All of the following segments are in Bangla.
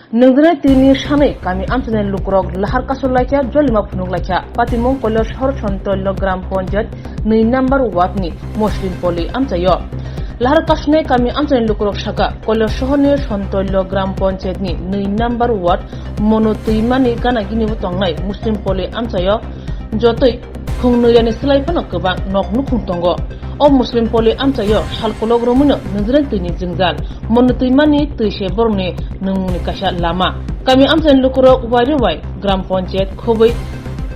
नोंजों तीन सानै गामि आमचने लुकरक लाहार कासल लाइका जलिमा फुनुक लाइका पातिमं कल्य शहर सन्तल्य ग्राम पंचायत 2 नम्बर वार्डनि मुस्लिम पलि आमचायो लाहार कासने गामि आमचने लुकरक साका कल्य शहरनि सन्तल्य ग्राम पंचायतनि 2 नम्बर वार्ड मनोतैमानि गानागिनिबो तंनाय मुस्लिम पलि आमचायो जतै खुंनैयानि सोलायफानो गोबां नखनु खुंतंगो o muslim poli amchayo salkolog romuno nungren tini jinggal monotymani tuise borni nungni kasha lama kami amchan lukuro wai wai gram panchayat khobai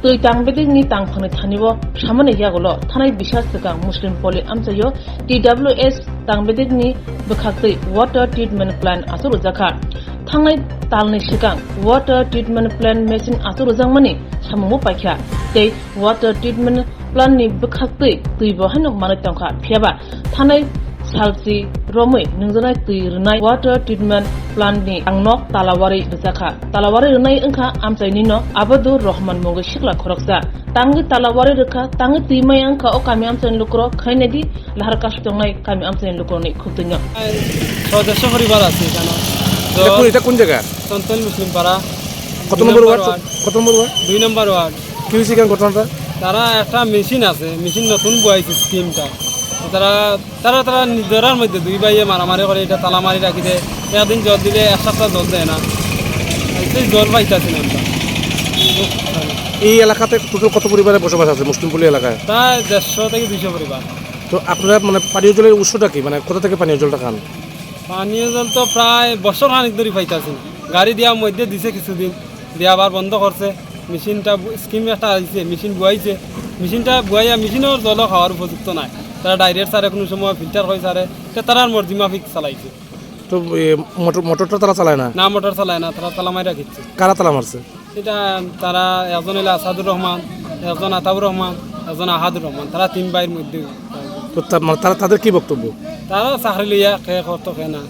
tui tangbedi ni tangphani thanibo samane yagolo thanai bisas taka muslim poli amchayo TWS tangbedi ni bkhaktai water treatment plant asuru jakha thangnai talni sikang water treatment plant machine asuru jangmani samumo paikha tei water treatment plan ni bkhaktai tuibo hanu manai tangkha phiaba thanai salsi romoi nungjanai tui rnai water treatment plant ni angnok talawari jakha talawari rnai engkha amchaini no abadur rahman mogai sikla khoroksa tangi talawari rekha tangi tuimai angkha o kami amchaini lukro khainedi lahar kastongai kami amchaini lukro ni khuptinga সদস্য পরিবার আছে এখানে এটা কোন জায়গা সন্তল মুসলিম পাড়া কত নম্বর ওয়ার্ড 2 নম্বর ওয়ার্ড কি হইছে কেন ঘটনাটা তারা একটা মেশিন আছে মেশিন নতুন বয়াইছে স্কিমটা তারা নিজেরার মধ্যে দুই ভাইয়ে মারামারি করে এটা তালা মারি রাখি দেয় একদিন জল দিলে এক সপ্তাহ জল দেয় না জল পাইতেছি না আমরা এই এলাকাতে টোটাল কত পরিবারের বসবাস আছে মুসলিমপল্লী এলাকায় প্রায় 150 থেকে 200 পরিবার তো আপনারা মানে পানীয় জলের উৎসটা কি মানে কোথা থেকে পানীয় জলটা খান পানীয় জল তো প্রায় বছর খানিক ধরে পাইতেছি গাড়ি দেওয়ার মধ্যে দিছে কিছুদিন দিয়ে আবার বন্ধ করছে মেশিনটা স্কিম একটা আসছে মেশিন বুয়াইছে মেশিনটা বুয়াইয়া মেশিনের জল খাওয়ার উপযুক্ত নাই তারা ডাইরেক্ট সারে কোনো সময় ফিল্টার হয়ে সারে এটা তারা মর্জি মাফিক চালাইছে তো মোটরটা তারা চালায় না না মোটর চালায় না তারা তালা মারি রাখিচ্ছে কারা তালা মারছে এটা তারা একজন হলো আসাদুর রহমান একজন আতাউর রহমান একজন আহাদুর রহমান তারা 3 ভাইয়ের মধ্যে তো তারা তাদের কি বক্তব্য তারা চাকরি লইয়া খেয়ে করতো খেয়ে না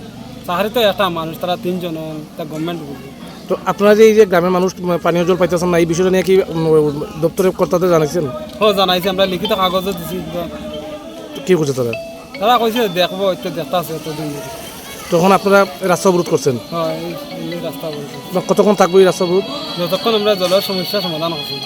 চাকরি তো একটা মানুষ তারা 3 জন তা গভর্নমেন্ট তো আপনারা যে এই যে গ্রামের মানুষ পানীয় জল পাইতেছেন না এই বিষয়টা নিয়ে কি দপ্তরের কর্তাদের জানাইছেন জানাইছি আমরা লিখিত কাগজও দিছি কি করছে তারা কইছে দেখবো একটু দেখতে আছে এতদিন তখন আপনারা রাস্তা অবরোধ করছেন হয় এই রাস্তা অবরোধ কতক্ষণ থাকবো এই রাস্তা অবরোধ যতক্ষণ আমরা জলের সমস্যা সমাধান করছি